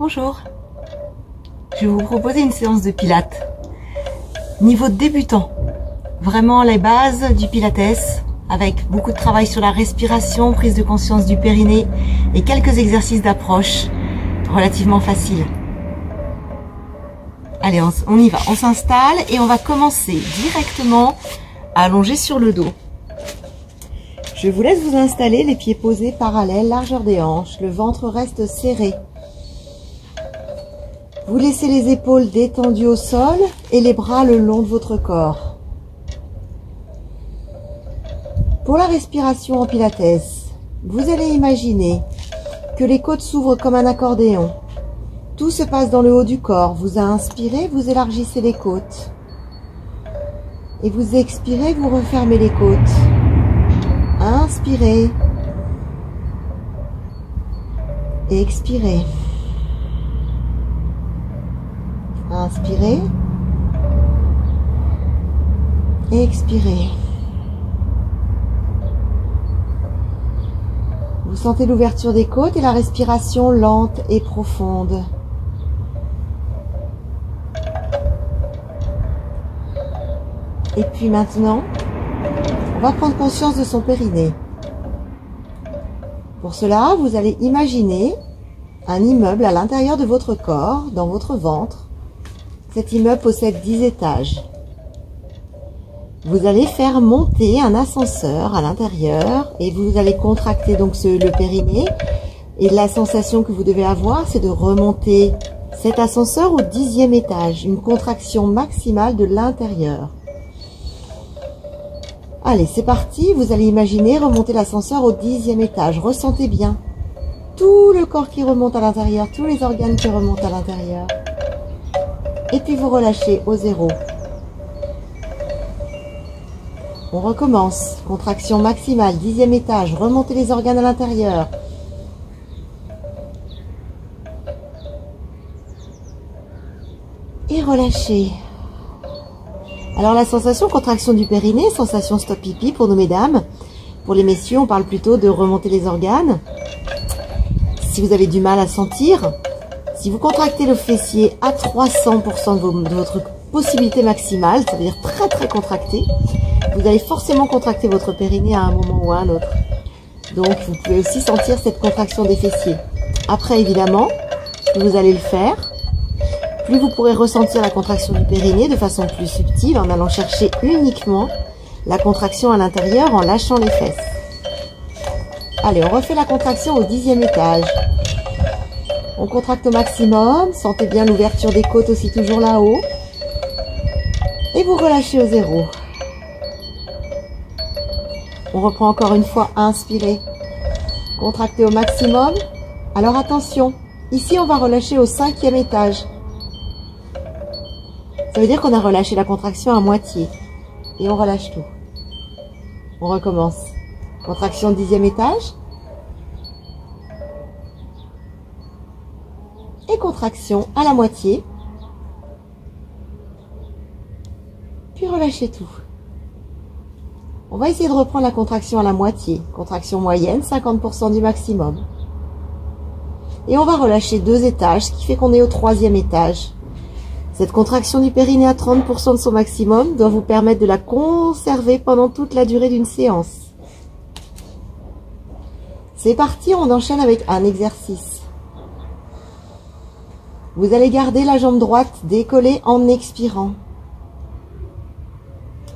Bonjour, je vais vous proposer une séance de pilates. Niveau débutant, vraiment les bases du pilates avec beaucoup de travail sur la respiration, prise de conscience du périnée et quelques exercices d'approche relativement faciles. Allez, on y va, on s'installe et on va commencer directement à allonger sur le dos. Je vous laisse vous installer, les pieds posés parallèles, largeur des hanches, le ventre reste serré. Vous laissez les épaules détendues au sol et les bras le long de votre corps. Pour la respiration en pilates, vous allez imaginer que les côtes s'ouvrent comme un accordéon. Tout se passe dans le haut du corps. Vous inspirez, vous élargissez les côtes. Et vous expirez, vous refermez les côtes. Inspirez. Expirez. Inspirez. Expirez. Vous sentez l'ouverture des côtes et la respiration lente et profonde. Et puis maintenant, on va prendre conscience de son périnée. Pour cela, vous allez imaginer un immeuble à l'intérieur de votre corps, dans votre ventre. Cet immeuble possède 10 étages. Vous allez faire monter un ascenseur à l'intérieur et vous allez contracter donc le périnée. Et la sensation que vous devez avoir, c'est de remonter cet ascenseur au 10e étage. Une contraction maximale de l'intérieur. Allez, c'est parti. Vous allez imaginer remonter l'ascenseur au 10e étage. Ressentez bien tout le corps qui remonte à l'intérieur, tous les organes qui remontent à l'intérieur. Et puis vous relâchez au 0. On recommence. Contraction maximale, 10e étage. Remontez les organes à l'intérieur. Et relâchez. Alors la sensation contraction du périnée, sensation stop pipi pour nous mesdames. Pour les messieurs, on parle plutôt de remonter les organes. Si vous avez du mal à sentir, si vous contractez le fessier à 300% de votre possibilité maximale, ça veut dire très très contracté, vous allez forcément contracter votre périnée à un moment ou à un autre. Donc vous pouvez aussi sentir cette contraction des fessiers. Après évidemment, plus vous allez le faire, plus vous pourrez ressentir la contraction du périnée de façon plus subtile en allant chercher uniquement la contraction à l'intérieur en lâchant les fesses. Allez, on refait la contraction au 10e étage. On contracte au maximum, sentez bien l'ouverture des côtes aussi toujours là-haut. Et vous relâchez au 0. On reprend encore une fois, inspirez. Contractez au maximum. Alors attention, ici on va relâcher au 5e étage. Ça veut dire qu'on a relâché la contraction à moitié. Et on relâche tout. On recommence. Contraction 10e étage. Et contraction à la moitié. Puis relâchez tout. On va essayer de reprendre la contraction à la moitié. Contraction moyenne, 50% du maximum. Et on va relâcher 2 étages, ce qui fait qu'on est au 3e étage. Cette contraction du périnée à 30% de son maximum doit vous permettre de la conserver pendant toute la durée d'une séance. C'est parti, on enchaîne avec un exercice. Vous allez garder la jambe droite décollée en expirant.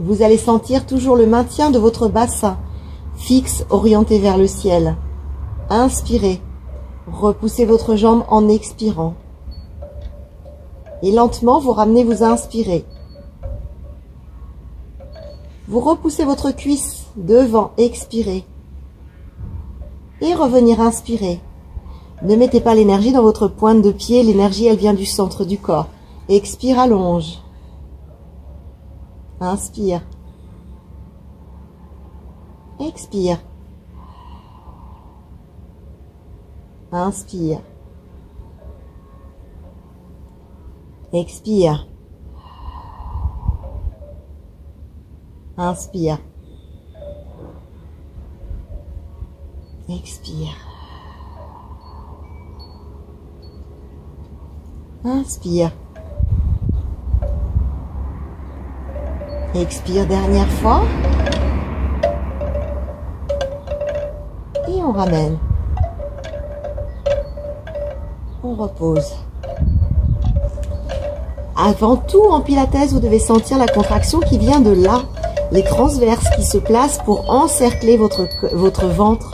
Vous allez sentir toujours le maintien de votre bassin, fixe, orienté vers le ciel. Inspirez, repoussez votre jambe en expirant. Et lentement, vous ramenez, vous inspirez. Vous repoussez votre cuisse devant, expirez. Et revenir inspirer. Ne mettez pas l'énergie dans votre pointe de pied, l'énergie elle vient du centre du corps. Expire, allonge. Inspire. Expire. Inspire. Expire. Inspire. Expire. Inspire. Expire, dernière fois. Et on ramène. On repose. Avant tout, en pilates, vous devez sentir la contraction qui vient de là. Les transverses qui se placent pour encercler votre ventre,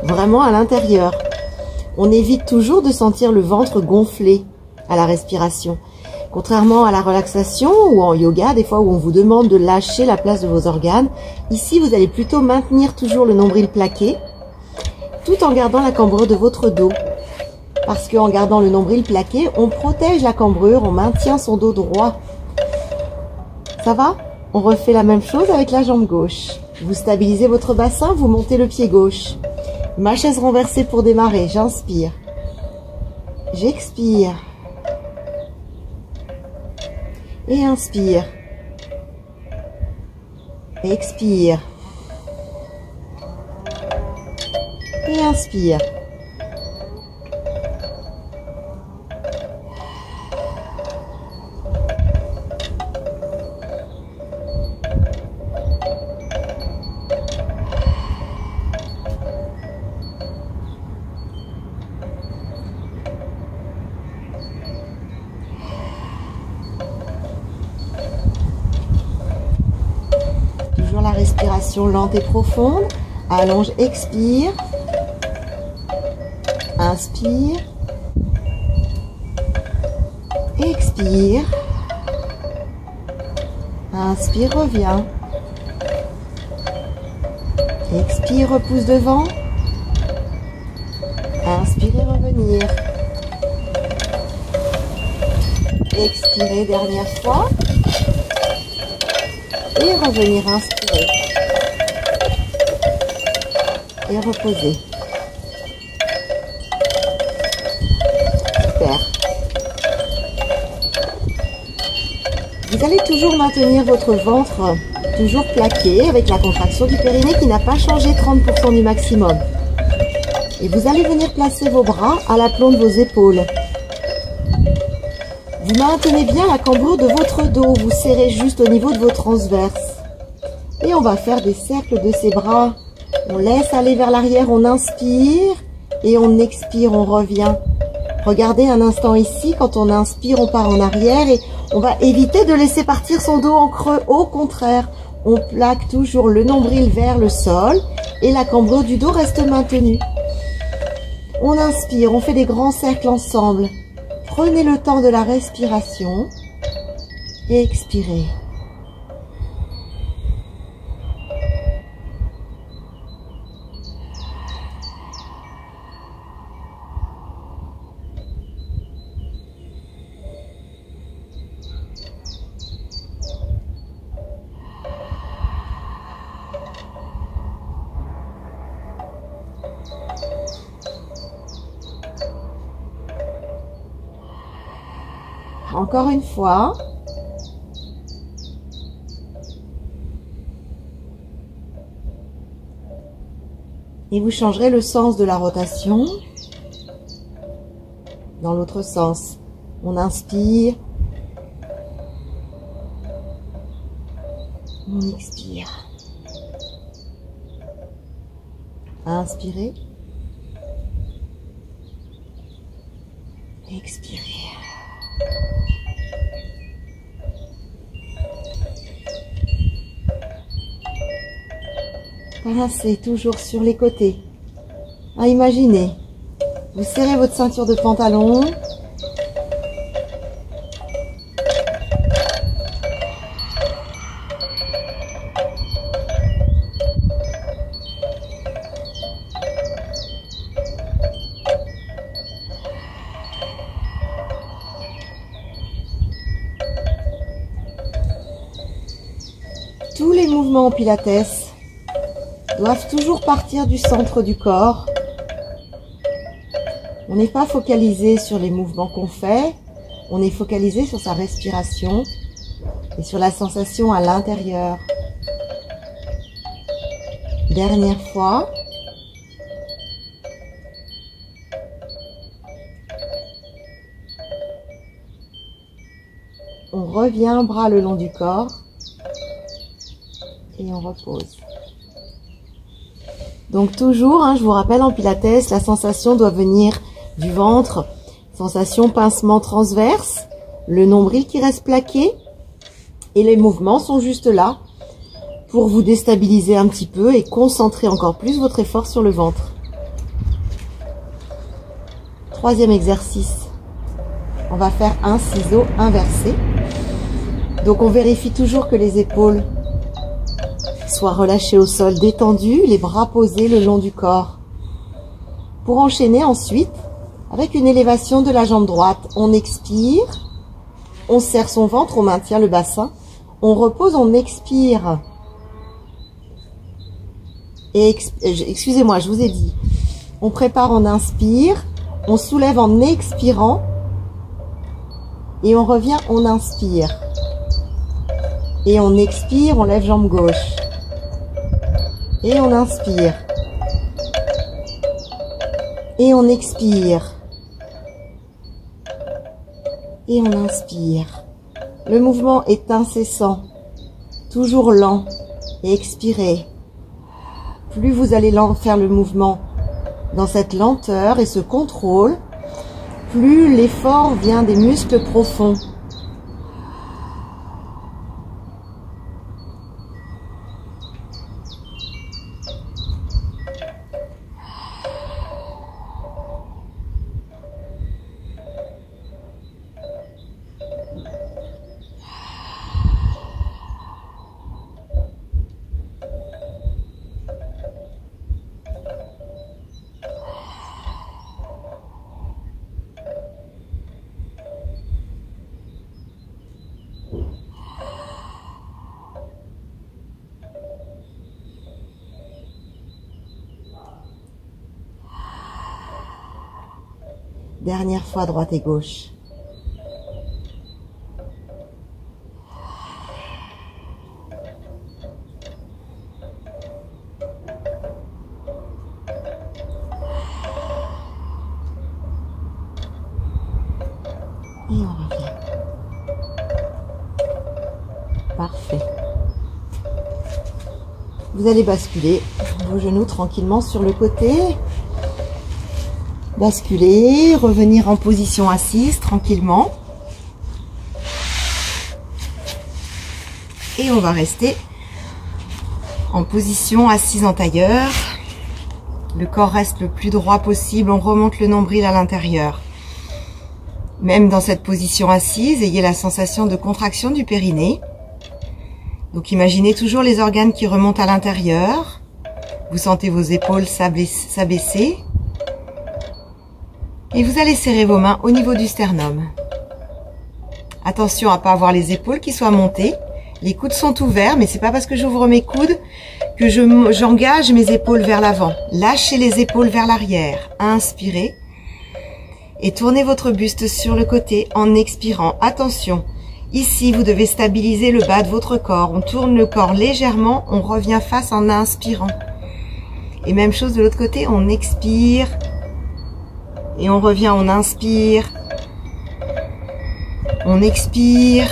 vraiment à l'intérieur. On évite toujours de sentir le ventre gonfler à la respiration. Contrairement à la relaxation ou en yoga, des fois où on vous demande de lâcher la place de vos organes, ici vous allez plutôt maintenir toujours le nombril plaqué, tout en gardant la cambrure de votre dos. Parce qu'en gardant le nombril plaqué, on protège la cambrure, on maintient son dos droit. Ça va? On refait la même chose avec la jambe gauche. Vous stabilisez votre bassin, vous montez le pied gauche. Ma chaise renversée pour démarrer. J'inspire. J'expire. Et inspire. Expire. Et inspire. La respiration lente et profonde. Allonge, expire. Inspire. Expire. Inspire, reviens. Expire, repousse devant. Inspirez, revenir. Expirez, dernière fois. Et revenir, inspirer. Et reposer. Super. Vous allez toujours maintenir votre ventre toujours plaqué avec la contraction du périnée qui n'a pas changé 30% du maximum. Et vous allez venir placer vos bras à l'aplomb de vos épaules. Vous maintenez bien la cambrure de votre dos, vous serrez juste au niveau de vos transverses. Et on va faire des cercles de ces bras. On laisse aller vers l'arrière, on inspire et on expire, on revient. Regardez un instant ici, quand on inspire, on part en arrière et on va éviter de laisser partir son dos en creux. Au contraire, on plaque toujours le nombril vers le sol et la cambrure du dos reste maintenue. On inspire, on fait des grands cercles ensemble. Prenez le temps de la respiration et expirez. Encore une fois. Et vous changerez le sens de la rotation dans l'autre sens. On inspire. On expire. Inspirez. Expirez. Rincez toujours sur les côtés. Imaginez, vous serrez votre ceinture de pantalon. Tous les mouvements en pilates doivent toujours partir du centre du corps. On n'est pas focalisé sur les mouvements qu'on fait, on est focalisé sur sa respiration et sur la sensation à l'intérieur. Dernière fois. On revient, bras le long du corps. Et on repose. Donc toujours, je vous rappelle, en pilates, la sensation doit venir du ventre. Sensation pincement transverse, le nombril qui reste plaqué. Et les mouvements sont juste là pour vous déstabiliser un petit peu et concentrer encore plus votre effort sur le ventre. Troisième exercice. On va faire un ciseau inversé. Donc on vérifie toujours que les épaules soient relâchées au sol, détendues, les bras posés le long du corps. Pour enchaîner ensuite, avec une élévation de la jambe droite, on expire, on serre son ventre, on maintient le bassin, on repose, on expire. Et excusez-moi, je vous ai dit, on prépare, on inspire, on soulève en expirant, et on revient, on inspire. Et on expire, on lève jambe gauche. Et on inspire. Et on expire. Et on inspire. Le mouvement est incessant, toujours lent. Et expirez. Plus vous allez faire le mouvement dans cette lenteur et ce contrôle, plus l'effort vient des muscles profonds. Dernière fois, droite et gauche. Et on revient. Parfait. Vous allez basculer vos genoux tranquillement sur le côté. Basculer, revenir en position assise tranquillement. Et on va rester en position assise en tailleur. Le corps reste le plus droit possible. On remonte le nombril à l'intérieur. Même dans cette position assise, ayez la sensation de contraction du périnée. Donc imaginez toujours les organes qui remontent à l'intérieur. Vous sentez vos épaules s'abaisser. Et vous allez serrer vos mains au niveau du sternum. Attention à ne pas avoir les épaules qui soient montées. Les coudes sont ouverts, mais c'est pas parce que j'ouvre mes coudes que j'engage mes épaules vers l'avant. Lâchez les épaules vers l'arrière. Inspirez. Et tournez votre buste sur le côté en expirant. Attention, ici vous devez stabiliser le bas de votre corps. On tourne le corps légèrement, on revient face en inspirant. Et même chose de l'autre côté, on expire. Et on revient, on inspire. On expire.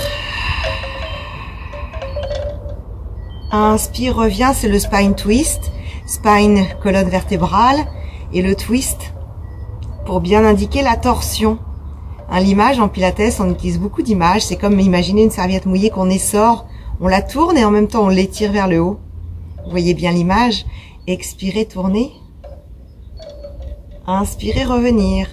Inspire, revient, c'est le spine twist. Spine, colonne vertébrale. Et le twist, pour bien indiquer la torsion. L'image en pilates, on utilise beaucoup d'images. C'est comme imaginer une serviette mouillée qu'on essore. On la tourne et en même temps on l'étire vers le haut. Vous voyez bien l'image. Expirez, tournez. Inspirez, revenir.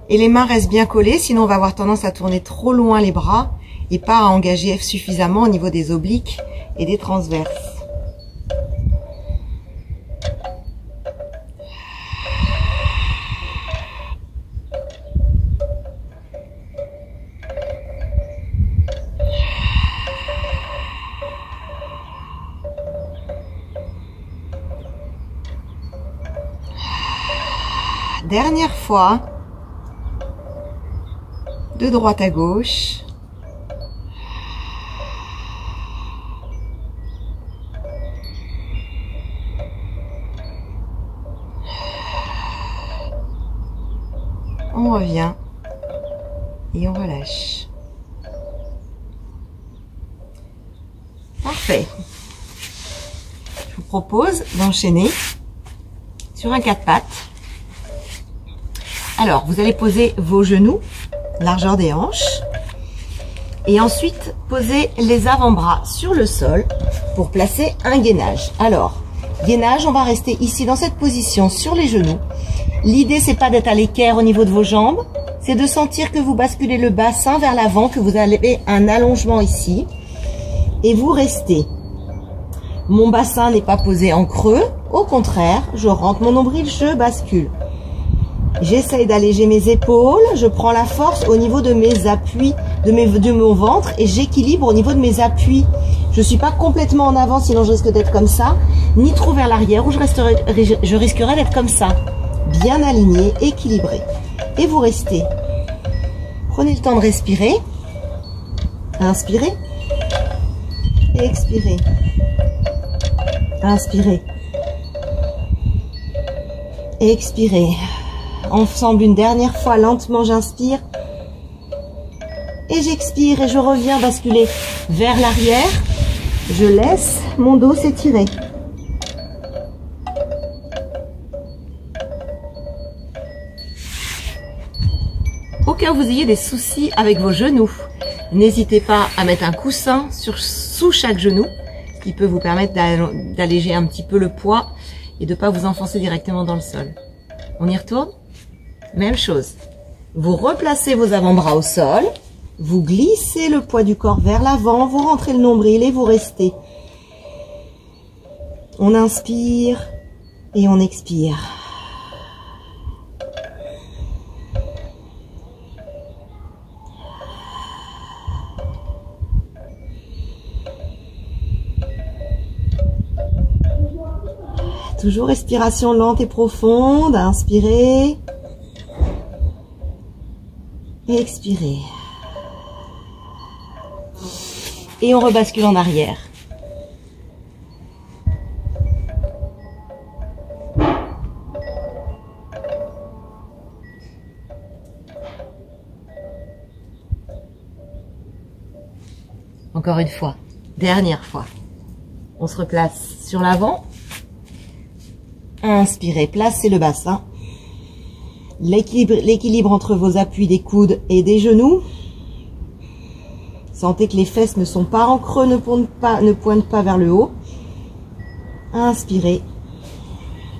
Et les mains restent bien collées, sinon on va avoir tendance à tourner trop loin les bras et pas à engager suffisamment au niveau des obliques et des transverses. Dernière fois, de droite à gauche. On revient et on relâche. Parfait. Je vous propose d'enchaîner sur un 4 pattes. Alors, vous allez poser vos genoux, largeur des hanches, et ensuite poser les avant-bras sur le sol pour placer un gainage. Alors, gainage, on va rester ici dans cette position sur les genoux. L'idée, c'est pas d'être à l'équerre au niveau de vos jambes, c'est de sentir que vous basculez le bassin vers l'avant, que vous avez un allongement ici, et vous restez. Mon bassin n'est pas posé en creux, au contraire, je rentre mon nombril, je bascule. J'essaye d'alléger mes épaules, je prends la force au niveau de mes appuis, de mon ventre et j'équilibre au niveau de mes appuis. Je ne suis pas complètement en avant, sinon je risque d'être comme ça, ni trop vers l'arrière où je risquerais d'être comme ça. Bien aligné, équilibré. Et vous restez. Prenez le temps de respirer. Inspirez. Et expirez. Inspirez. Et expirez. Ensemble une dernière fois, lentement j'inspire et j'expire et je reviens basculer vers l'arrière. Je laisse mon dos s'étirer. Au cas où vous ayez des soucis avec vos genoux, n'hésitez pas à mettre un coussin sous chaque genou, ce qui peut vous permettre d'alléger un petit peu le poids et de ne pas vous enfoncer directement dans le sol. On y retourne ? Même chose. Vous replacez vos avant-bras au sol, vous glissez le poids du corps vers l'avant, vous rentrez le nombril et vous restez. On inspire et on expire. Toujours respiration lente et profonde, inspirez. Et expirez. Et on rebascule en arrière. Encore une fois, dernière fois. On se replace sur l'avant. Inspirez, placez le bassin. L'équilibre entre vos appuis des coudes et des genoux. Sentez que les fesses ne sont pas en creux, ne pointent pas vers le haut. Inspirez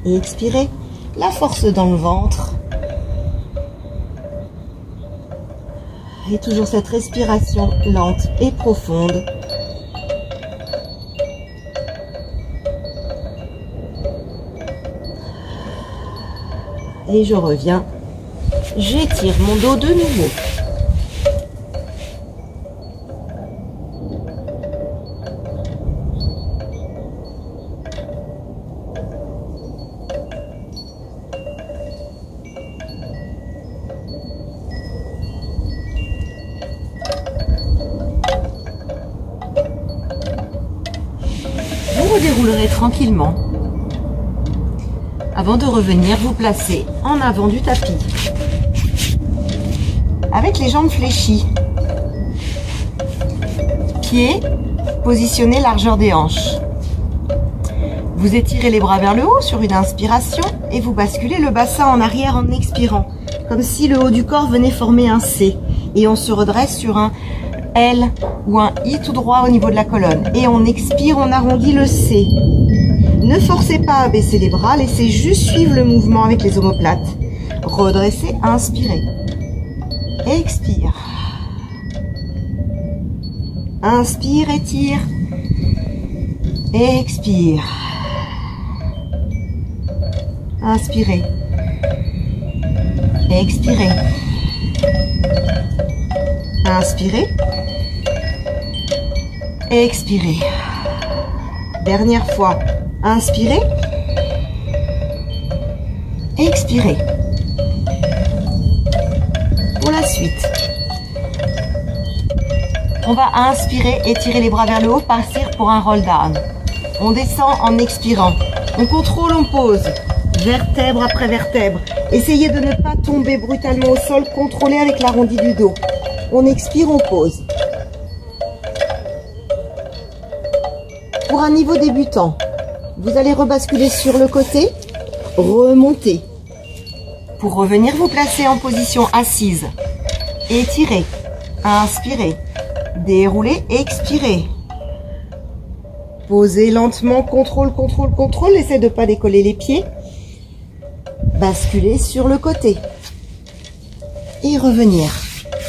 et expirez. La force dans le ventre. Et toujours cette respiration lente et profonde. Et je reviens, j'étire mon dos de nouveau. Vous redéroulerez tranquillement. Avant de revenir, vous placez en avant du tapis, avec les jambes fléchies, pieds positionnés largeur des hanches. Vous étirez les bras vers le haut sur une inspiration et vous basculez le bassin en arrière en expirant, comme si le haut du corps venait former un C. Et on se redresse sur un L ou un I tout droit au niveau de la colonne. Et on expire, on arrondit le C. Ne forcez pas à baisser les bras, laissez juste suivre le mouvement avec les omoplates. Redressez, inspirez. Expire. Inspire, étire. Expire. Inspirez. Expirez. Inspirez. Expirez. Dernière fois. Inspirez. Expirez. Pour la suite, on va inspirer, étirer les bras vers le haut, partir pour un roll down. On descend en expirant. On contrôle, on pose vertèbre après vertèbre. Essayez de ne pas tomber brutalement au sol, contrôlez avec l'arrondi du dos. On expire, on pose. Pour un niveau débutant, vous allez rebasculer sur le côté, remonter. Pour revenir vous placer en position assise. Étirez, inspirez, déroulez, expirez. Posez lentement, contrôle, contrôle, contrôle. Essayez de ne pas décoller les pieds. Basculez sur le côté. Et revenir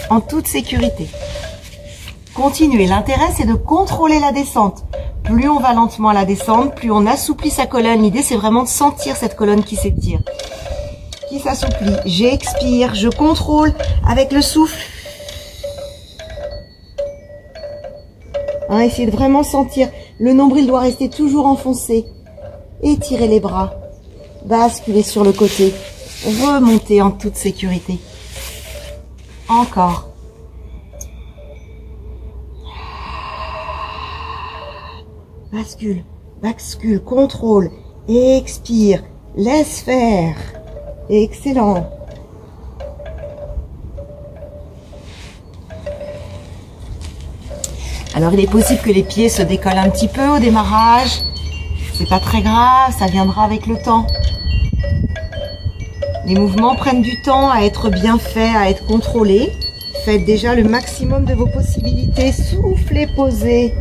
en toute sécurité. Continuez. L'intérêt, c'est de contrôler la descente. Plus on va lentement à la descente, plus on assouplit sa colonne. L'idée, c'est vraiment de sentir cette colonne qui s'étire, qui s'assouplit. J'expire, je contrôle avec le souffle. Hein, essayez de vraiment sentir. Le nombril doit rester toujours enfoncé. Étirez les bras. Basculez sur le côté. Remontez en toute sécurité. Encore. Bascule, bascule, contrôle, expire, laisse faire. Excellent. Alors il est possible que les pieds se décollent un petit peu au démarrage. C'est pas très grave, ça viendra avec le temps. Les mouvements prennent du temps à être bien faits, à être contrôlés. Faites déjà le maximum de vos possibilités. Soufflez, posez.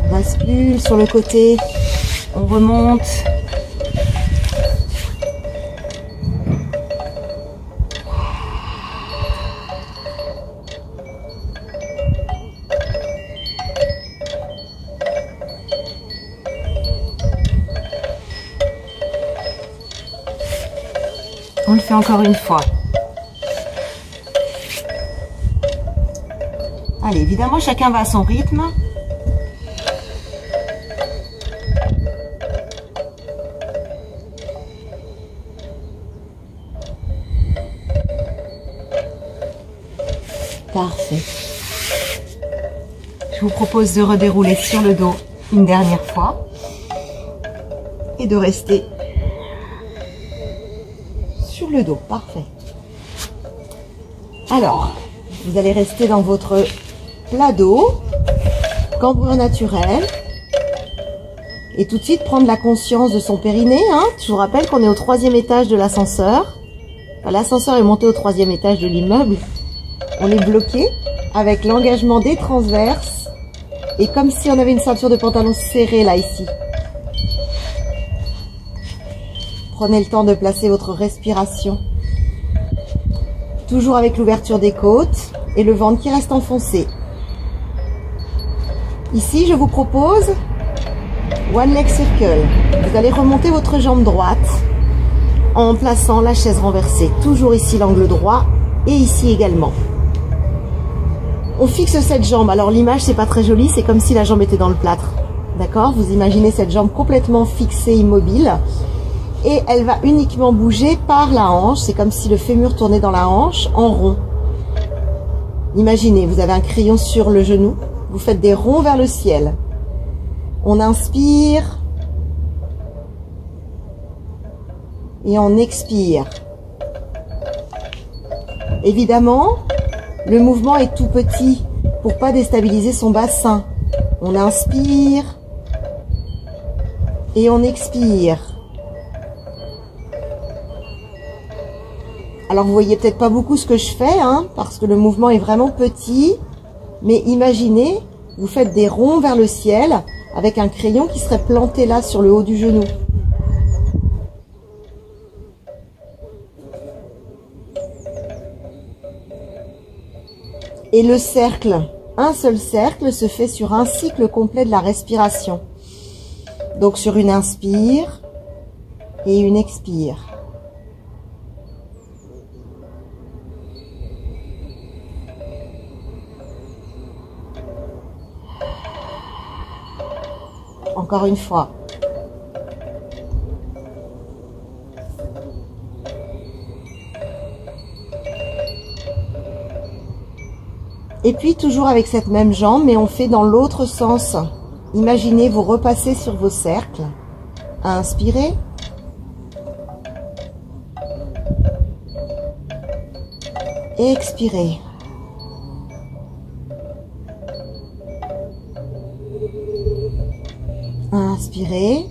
On bascule sur le côté. On remonte. On le fait encore une fois. Allez, évidemment, chacun va à son rythme. Parfait. Je vous propose de redérouler sur le dos une dernière fois et de rester sur le dos. Parfait. Alors, vous allez rester dans votre plat dos, cambrure naturelle, et tout de suite prendre la conscience de son périnée. Hein. Je vous rappelle qu'on est au 3e étage de l'ascenseur. Enfin, l'ascenseur est monté au 3e étage de l'immeuble. On est bloqué avec l'engagement des transverses et comme si on avait une ceinture de pantalon serrée là, ici. Prenez le temps de placer votre respiration. Toujours avec l'ouverture des côtes et le ventre qui reste enfoncé. Ici, je vous propose One Leg Circle. Vous allez remonter votre jambe droite en plaçant la chaise renversée. Toujours ici l'angle droit et ici également. On fixe cette jambe. Alors l'image, c'est pas très joli, c'est comme si la jambe était dans le plâtre. D'accord? Vous imaginez cette jambe complètement fixée, immobile. Et elle va uniquement bouger par la hanche. C'est comme si le fémur tournait dans la hanche en rond. Imaginez, vous avez un crayon sur le genou. Vous faites des ronds vers le ciel. On inspire. Et on expire. Évidemment, le mouvement est tout petit pour pas déstabiliser son bassin. On inspire. Et on expire. Alors vous voyez peut-être pas beaucoup ce que je fais, hein, parce que le mouvement est vraiment petit. Mais imaginez, vous faites des ronds vers le ciel avec un crayon qui serait planté là sur le haut du genou. Et le cercle, un seul cercle se fait sur un cycle complet de la respiration. Donc sur une inspire et une expire. Encore une fois. Et puis toujours avec cette même jambe, mais on fait dans l'autre sens. Imaginez vous repasser sur vos cercles. Inspirez. Expirez. Inspirez.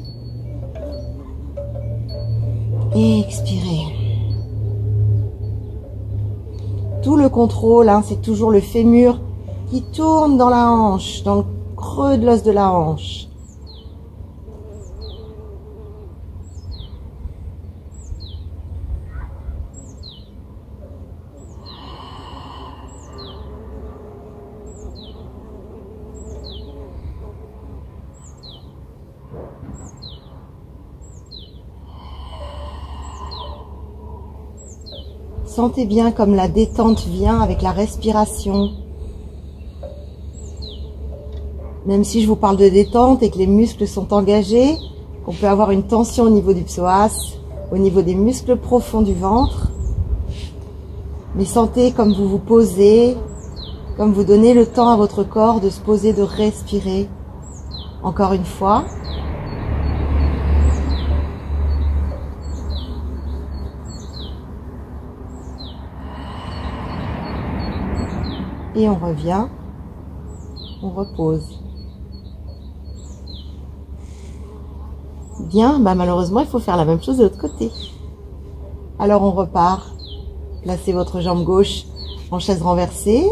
Expirez. Tout le contrôle, hein, c'est toujours le fémur qui tourne dans la hanche, dans le creux de l'os de la hanche. Sentez bien comme la détente vient avec la respiration. Même si je vous parle de détente et que les muscles sont engagés, qu'on peut avoir une tension au niveau du psoas, au niveau des muscles profonds du ventre. Mais sentez comme vous vous posez, comme vous donnez le temps à votre corps de se poser, de respirer. Encore une fois. Et on revient, on repose. Bien, bah malheureusement, il faut faire la même chose de l'autre côté. Alors on repart. Placez votre jambe gauche en chaise renversée,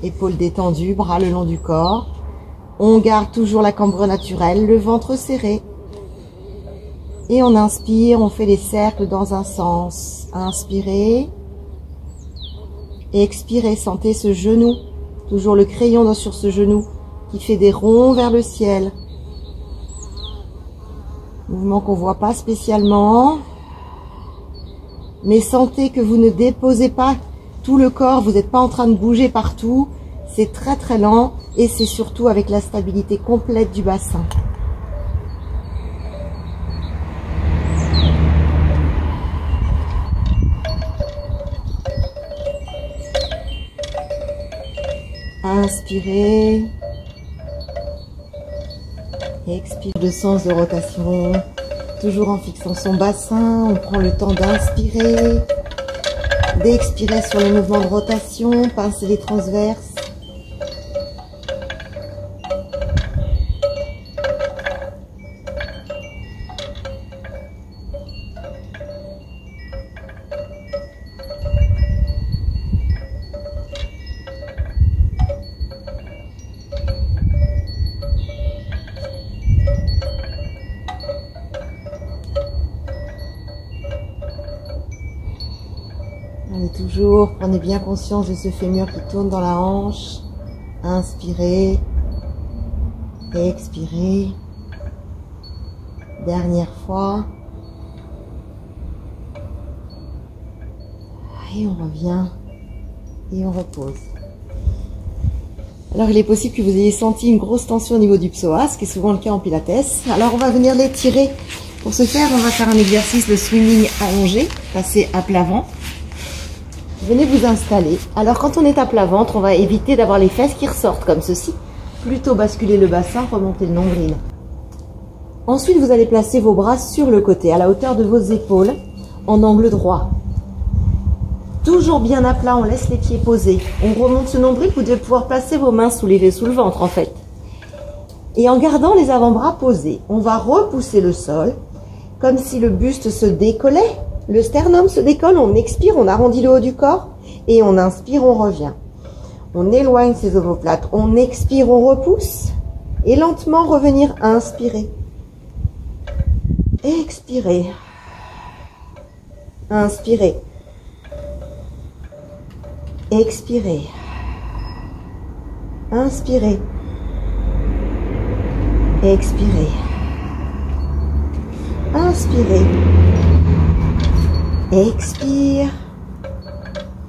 épaules détendues, bras le long du corps. On garde toujours la cambrure naturelle, le ventre serré. Et on inspire, on fait les cercles dans un sens. Inspirez. Expirez, sentez ce genou, toujours le crayon sur ce genou qui fait des ronds vers le ciel. Mouvement qu'on ne voit pas spécialement. Mais sentez que vous ne déposez pas tout le corps, vous n'êtes pas en train de bouger partout. C'est très très lent et c'est surtout avec la stabilité complète du bassin. Inspirez. Expire le sens de rotation. Toujours en fixant son bassin. On prend le temps d'inspirer. D'expirer sur les mouvements de rotation. Pincez les transverses. On est toujours, prenez bien conscience de ce fémur qui tourne dans la hanche. Inspirez. Expirez. Dernière fois. Et on revient. Et on repose. Alors il est possible que vous ayez senti une grosse tension au niveau du psoas, ce qui est souvent le cas en pilates. Alors on va venir l'étirer. Pour ce faire, on va faire un exercice de swimming allongé, passer à plat ventre. Venez vous installer. Alors quand on est à plat ventre, on va éviter d'avoir les fesses qui ressortent comme ceci. Plutôt basculer le bassin, remonter le nombril. Ensuite, vous allez placer vos bras sur le côté, à la hauteur de vos épaules, en angle droit. Toujours bien à plat, on laisse les pieds posés. On remonte ce nombril, vous devez pouvoir placer vos mains sous le ventre en fait. Et en gardant les avant-bras posés, on va repousser le sol, comme si le buste se décollait. Le sternum se décolle, on expire, on arrondit le haut du corps et on inspire, on revient. On éloigne ses omoplates, on expire, on repousse et lentement revenir inspirer. Expirez. Inspirez. Expirez. Inspirez. Expirez. Inspirez. Expire,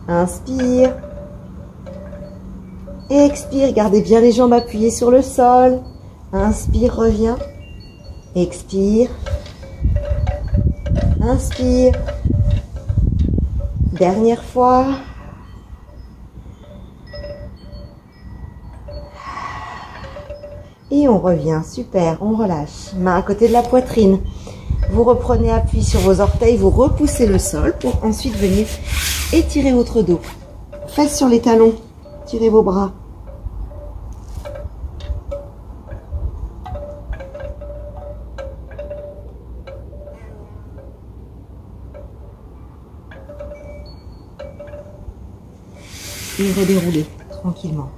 inspire, expire, gardez bien les jambes appuyées sur le sol, inspire, reviens, expire, inspire, dernière fois, Et on revient, super, on relâche. Main à côté de la poitrine. Vous reprenez appui sur vos orteils, vous repoussez le sol pour ensuite venir étirer votre dos. Fesses sur les talons, tirez vos bras. Et redéroulez tranquillement.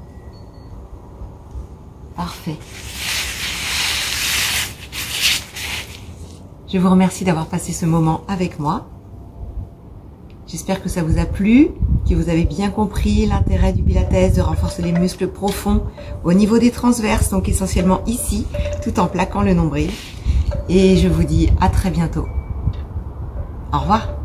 Parfait. Je vous remercie d'avoir passé ce moment avec moi. J'espère que ça vous a plu, que vous avez bien compris l'intérêt du Pilates de renforcer les muscles profonds au niveau des transverses, donc essentiellement ici, tout en plaquant le nombril. Et je vous dis à très bientôt. Au revoir.